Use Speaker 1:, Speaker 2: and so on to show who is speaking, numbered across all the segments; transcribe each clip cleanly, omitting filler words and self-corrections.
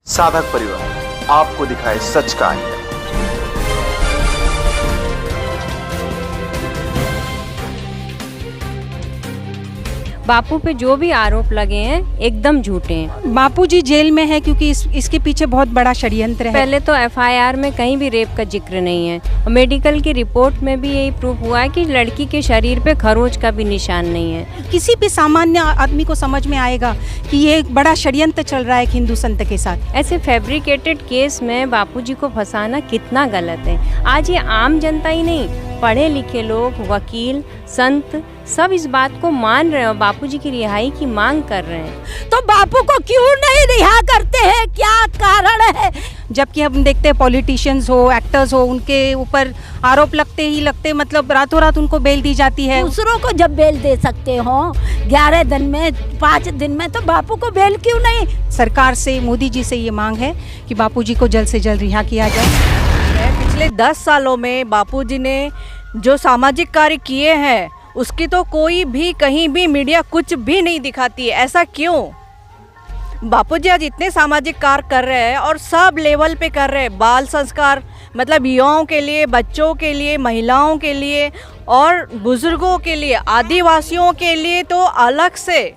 Speaker 1: साधक परिवार आपको दिखाए सच का आईना।
Speaker 2: बापू पे जो भी आरोप लगे हैं एकदम झूठे हैं।
Speaker 3: बापू जी जेल में है क्योंकि इसके पीछे बहुत बड़ा षड्यंत्र है।
Speaker 2: पहले तो एफआईआर में कहीं भी रेप का जिक्र नहीं है और मेडिकल की रिपोर्ट में भी यही प्रूफ हुआ है कि लड़की के शरीर पे खरोंच का भी निशान नहीं है।
Speaker 3: किसी भी सामान्य आदमी को समझ में आएगा कि ये एक बड़ा षड्यंत्र चल रहा है हिंदू संत के साथ।
Speaker 2: ऐसे फैब्रिकेटेड केस में बापूजी को फंसाना कितना गलत है। आज ये आम जनता ही नहीं, पढ़े लिखे लोग, वकील, संत सब इस बात को मान रहे हैं और बापूजी की रिहाई की मांग कर रहे हैं।
Speaker 3: तो बापू को क्यों नहीं रिहा करते हैं, क्या कारण है? जबकि हम देखते हैं पॉलिटिशियंस हो, एक्टर्स हो, उनके ऊपर आरोप लगते मतलब रातों रात उनको बेल दी जाती है।
Speaker 4: दूसरों को जब बेल दे सकते हो 11 दिन में, 5 दिन में, तो बापू को बेल क्यों नहीं?
Speaker 3: सरकार से, मोदी जी से ये मांग है कि बापूजी को जल्द से जल्द रिहा किया जाए।
Speaker 5: पिछले 10 सालों में बापूजी ने जो सामाजिक कार्य किए हैं उसकी तो कोई भी कहीं भी मीडिया कुछ भी नहीं दिखाती है। ऐसा क्यों? बापूजी आज इतने सामाजिक कार्य कर रहे हैं और सब लेवल पे कर रहे हैं। बाल संस्कार मतलब युवाओं के लिए, बच्चों के लिए, महिलाओं के लिए और बुजुर्गों के लिए, आदिवासियों के लिए तो अलग से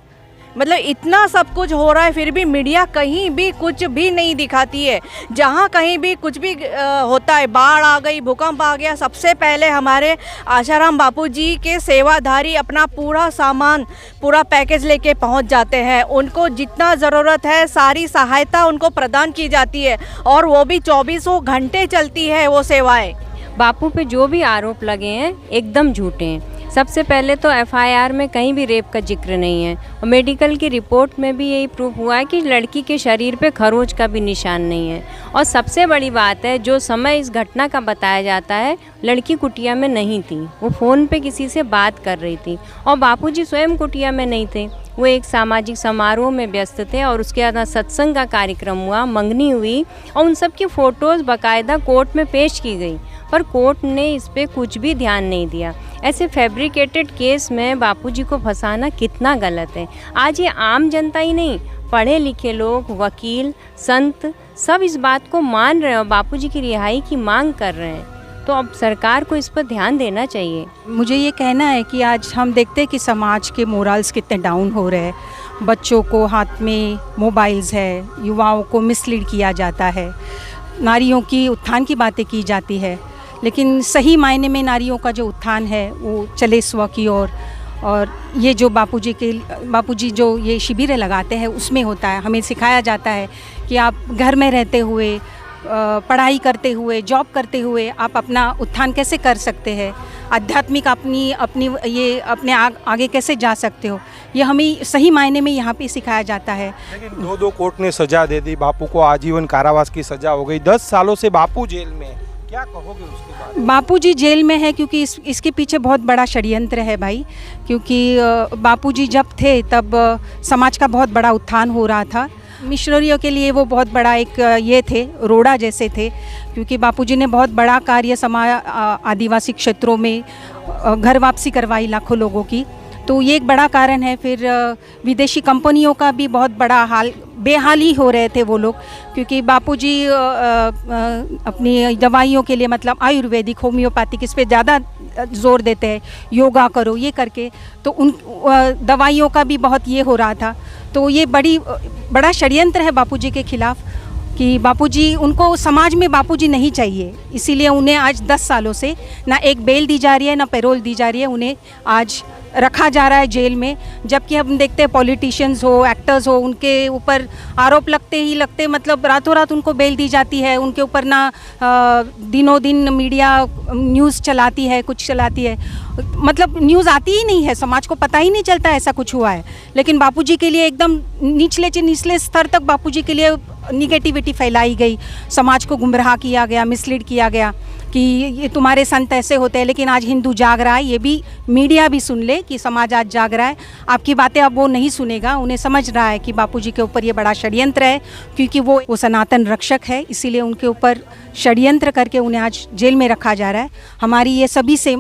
Speaker 5: मतलब इतना सब कुछ हो रहा है, फिर भी मीडिया कहीं भी कुछ भी नहीं दिखाती है। जहाँ कहीं भी कुछ भी होता है, बाढ़ आ गई, भूकंप आ गया, सबसे पहले हमारे आशाराम बापूजी के सेवाधारी अपना पूरा सामान, पूरा पैकेज लेके पहुँच जाते हैं। उनको जितना ज़रूरत है सारी सहायता उनको प्रदान की जाती है और वो भी 24 घंटे चलती है वो सेवाएँ।
Speaker 2: बापू पे जो भी आरोप लगे हैं एकदम झूठे हैं। सबसे पहले तो एफआईआर में कहीं भी रेप का जिक्र नहीं है और मेडिकल की रिपोर्ट में भी यही प्रूफ हुआ है कि लड़की के शरीर पे खरोंच का भी निशान नहीं है। और सबसे बड़ी बात है, जो समय इस घटना का बताया जाता है, लड़की कुटिया में नहीं थी, वो फ़ोन पे किसी से बात कर रही थी और बापूजी स्वयं कुटिया में नहीं थे। वो एक सामाजिक समारोह में व्यस्त थे और उसके बाद सत्संग का कार्यक्रम हुआ, मंगनी हुई और उन सब की फ़ोटोज़ बाकायदा कोर्ट में पेश की गई, पर कोर्ट ने इस पर कुछ भी ध्यान नहीं दिया। ऐसे फैब्रिकेटेड केस में बापूजी को फंसाना कितना गलत है। आज ये आम जनता ही नहीं, पढ़े लिखे लोग, वकील, संत सब इस बात को मान रहे हैं और बापूजी की रिहाई की मांग कर रहे हैं। तो अब सरकार को इस पर ध्यान देना चाहिए।
Speaker 3: मुझे ये कहना है कि आज हम देखते हैं कि समाज के मोरल्स कितने डाउन हो रहे हैं। बच्चों को हाथ में मोबाइल्स है, युवाओं को मिसलीड किया जाता है, नारियों की उत्थान की बातें की जाती है, लेकिन सही मायने में नारियों का जो उत्थान है वो चले स्व की ओर। और ये जो बापूजी जो ये शिविरें लगाते हैं उसमें होता है। हमें सिखाया जाता है कि आप घर में रहते हुए, पढ़ाई करते हुए, जॉब करते हुए आप अपना उत्थान कैसे कर सकते हैं, आध्यात्मिक अपने आगे कैसे जा सकते हो, ये हमें सही मायने में यहाँ पे सिखाया जाता है।
Speaker 6: लेकिन दो कोर्ट ने सजा दे दी, बापू को आजीवन कारावास की सजा हो गई। 10 सालों से बापू जेल में, क्या कहोगे उसके बारे में?
Speaker 3: बापूजी जेल में है क्योंकि इसके पीछे बहुत बड़ा षड्यंत्र है भाई। क्योंकि बापूजी जब थे तब समाज का बहुत बड़ा उत्थान हो रहा था। मिशनरियों के लिए वो बहुत बड़ा एक ये थे, रोड़ा जैसे थे, क्योंकि बापूजी ने बहुत बड़ा कार्य आदिवासी क्षेत्रों में घर वापसी करवाई लाखों लोगों की। तो ये एक बड़ा कारण है। फिर विदेशी कंपनियों का भी बहुत बड़ा बेहाली हो रहे थे वो लोग, क्योंकि बापूजी अपनी दवाइयों के लिए मतलब आयुर्वेदिक, होम्योपैथिक इस पे ज़्यादा जोर देते हैं, योगा करो ये करके, तो उन दवाइयों का भी बहुत ये हो रहा था। तो ये बड़ा षड्यंत्र है बापूजी के खिलाफ कि बापूजी, उनको समाज में बापूजी नहीं चाहिए, इसीलिए उन्हें आज 10 सालों से ना एक बेल दी जा रही है ना पैरोल दी जा रही है, उन्हें आज रखा जा रहा है जेल में। जबकि हम देखते हैं पॉलिटिशियंस हो, एक्टर्स हो, उनके ऊपर आरोप लगते मतलब रातों रात उनको बेल दी जाती है। उनके ऊपर ना दिनों दिन मीडिया न्यूज़ चलाती है, कुछ चलाती है, मतलब न्यूज़ आती ही नहीं है, समाज को पता ही नहीं चलता ऐसा कुछ हुआ है। लेकिन बापूजी के लिए एकदम निचले स्तर तक बापूजी के लिए निगेटिविटी फैलाई गई, समाज को गुमराह किया गया, मिसलीड किया गया कि ये तुम्हारे संत ऐसे होते हैं। लेकिन आज हिंदू जाग रहा है, ये भी मीडिया भी सुन ले कि समाज आज जाग रहा है। आपकी बातें अब वो नहीं सुनेगा, उन्हें समझ रहा है कि बापूजी के ऊपर ये बड़ा षड्यंत्र है, क्योंकि वो सनातन रक्षक है, इसीलिए उनके ऊपर षड्यंत्र करके उन्हें आज जेल में रखा जा रहा है। हमारी ये सभी से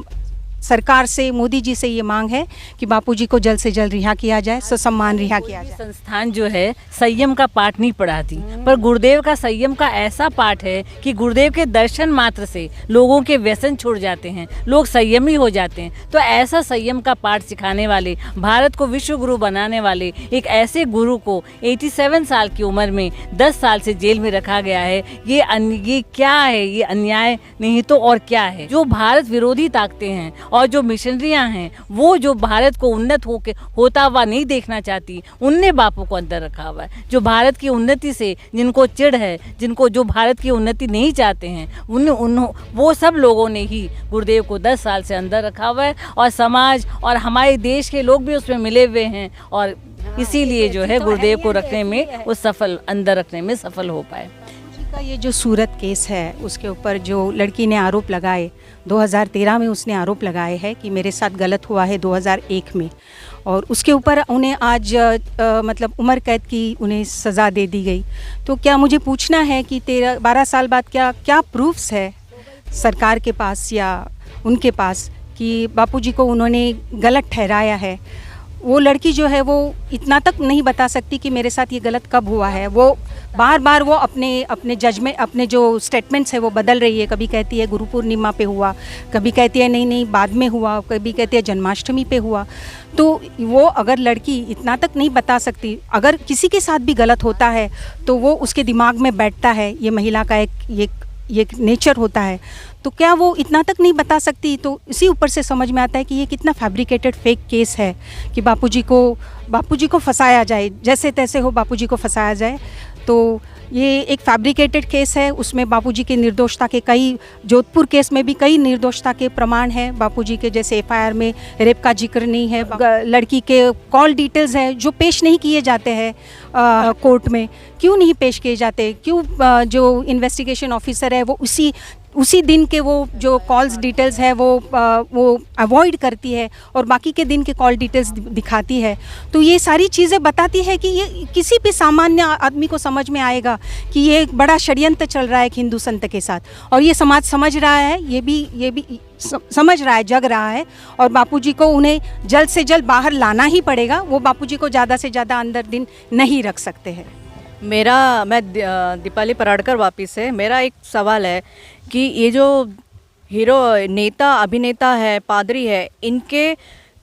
Speaker 3: सरकार से, मोदी जी से ये मांग है कि बापूजी को जल्द से जल्द रिहा किया जाए, ससम्मान रिहा किया जाए।
Speaker 7: संस्थान जो है संयम का पाठ नहीं पढ़ाती, पर गुरुदेव का संयम का ऐसा पाठ है कि गुरुदेव के दर्शन मात्र से लोगों के व्यसन छूट जाते हैं, लोग संयमी हो जाते हैं। तो ऐसा संयम का पाठ सिखाने वाले, भारत को विश्व गुरु बनाने वाले एक ऐसे गुरु को 87 साल की उम्र में 10 साल से जेल में रखा गया है। ये क्या है? ये अन्याय नहीं तो और क्या है? जो भारत विरोधी ताकतें हैं और जो मिशनरियां हैं, वो जो भारत को उन्नत होता हुआ नहीं देखना चाहती, उनने बापू को अंदर रखा हुआ है। जो भारत की उन्नति से जिनको चिढ़ है, जो भारत की उन्नति नहीं चाहते हैं, वो सब लोगों ने ही गुरुदेव को 10 साल से अंदर रखा हुआ है। और समाज और हमारे देश के लोग भी उसमें मिले हुए हैं और इसीलिए जो है गुरुदेव को रखने में अंदर रखने में सफल हो पाए।
Speaker 3: का ये जो सूरत केस है, उसके ऊपर जो लड़की ने आरोप लगाए, 2013 में उसने आरोप लगाए हैं कि मेरे साथ गलत हुआ है 2001 में, और उसके ऊपर उन्हें आज मतलब उम्र कैद की उन्हें सज़ा दे दी गई। तो क्या मुझे पूछना है कि 12 साल बाद क्या प्रूफ्स है सरकार के पास या उनके पास कि बापूजी को उन्होंने गलत ठहराया है? वो लड़की जो है वो इतना तक नहीं बता सकती कि मेरे साथ ये गलत कब हुआ है। वो बार बार वो अपने जजमेंट, अपने जो स्टेटमेंट्स है वो बदल रही है। कभी कहती है गुरु पूर्णिमा पे हुआ, कभी कहती है नहीं बाद में हुआ, कभी कहती है जन्माष्टमी पे हुआ। तो वो अगर लड़की इतना तक नहीं बता सकती, अगर किसी के साथ भी गलत होता है तो वो उसके दिमाग में बैठता है, ये महिला का एक नेचर होता है, तो क्या वो इतना तक नहीं बता सकती? तो इसी ऊपर से समझ में आता है कि ये कितना फैब्रिकेटेड फेक केस है कि बापूजी को फंसाया जाए, जैसे तैसे हो बापूजी को फंसाया जाए। तो ये एक फैब्रिकेटेड केस है, उसमें बापूजी के निर्दोषता के जोधपुर केस में भी कई निर्दोषता के प्रमाण हैं। बापूजी के जैसे एफआईआर में रेप का जिक्र नहीं है, लड़की के कॉल डिटेल्स हैं जो पेश नहीं किए जाते हैं कोर्ट में। क्यों नहीं पेश किए जाते? क्यों जो इन्वेस्टिगेशन ऑफिसर है वो उसी दिन के वो जो कॉल्स डिटेल्स है वो अवॉइड करती है और बाकी के दिन के कॉल डिटेल्स दिखाती है? तो ये सारी चीज़ें बताती है कि ये किसी भी सामान्य आदमी को समझ में आएगा कि ये एक बड़ा षड्यंत्र चल रहा है एक हिंदू संत के साथ, और ये समाज समझ रहा है, ये भी समझ रहा है, जग रहा है। और बापूजी को उन्हें जल्द से जल्द बाहर लाना ही पड़ेगा। वो बापूजी को ज़्यादा से ज़्यादा अंदर दिन नहीं रख सकते हैं।
Speaker 5: मैं दीपाली पराड़कर वापिस है। मेरा एक सवाल है कि ये जो हीरो नेता अभिनेता है, पादरी है, इनके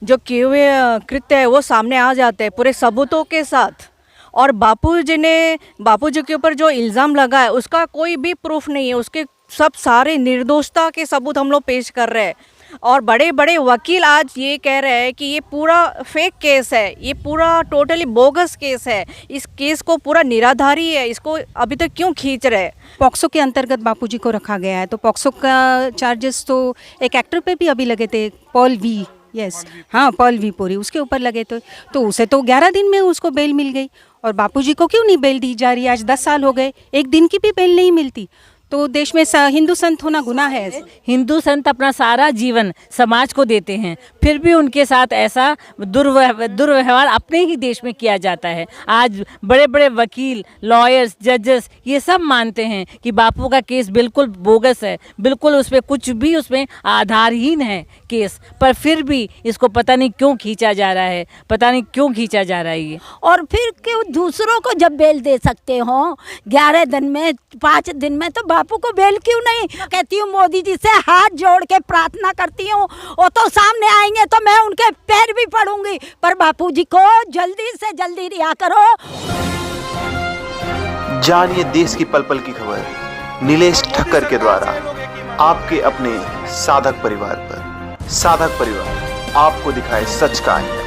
Speaker 5: जो किए हुए कृत्य है वो सामने आ जाते हैं पूरे सबूतों के साथ, और बापूजी के ऊपर जो इल्ज़ाम लगा है उसका कोई भी प्रूफ नहीं है। उसके सब सारे निर्दोषता के सबूत हम लोग पेश कर रहे हैं, और बड़े बड़े वकील आज ये कह रहे हैं कि ये पूरा फेक केस है, ये पूरा टोटली बोगस केस है, इस केस को पूरा निराधारी है, इसको अभी तक क्यों खींच रहे हैं?
Speaker 3: पॉक्सो के अंतर्गत बापूजी को रखा गया है, तो पॉक्सो का चार्जेस तो एक एक्टर पे भी अभी लगे थे, पॉल वी पुरी, उसके ऊपर लगे थे। तो उसे तो 11 दिन में उसको बेल मिल गई, और बापूजी को क्यों नहीं बेल दी जा रही? आज 10 साल हो गए, एक दिन की भी बेल नहीं मिलती। तो देश में हिंदू संत होना गुनाह है।
Speaker 7: हिंदू संत अपना सारा जीवन समाज को देते हैं, फिर भी उनके साथ ऐसा दुर्व्यवहार अपने ही देश में किया जाता है। आज बड़े बड़े वकील, लॉयर्स, जजेस ये सब मानते हैं कि बापू का केस बिल्कुल बोगस है, बिल्कुल उसमें आधारहीन है केस, पर फिर भी इसको पता नहीं क्यों खींचा जा रहा है ये।
Speaker 4: और फिर क्यों दूसरों को जब बेल दे सकते हो 11 दिन में, 5 दिन में, तो बापू को बेल क्यों नहीं? कहती हूँ मोदी जी से हाथ जोड़ के प्रार्थना करती हूँ, वो तो सामने आएंगे तो मैं उनके पैर भी पड़ूंगी, पर बापू जी को जल्दी से जल्दी रिहा करो।
Speaker 1: जानिए देश की पल पल की खबर नीलेश ठक्कर के द्वारा आपके अपने साधक परिवार पर। साधक परिवार आपको दिखाए सच का आईना।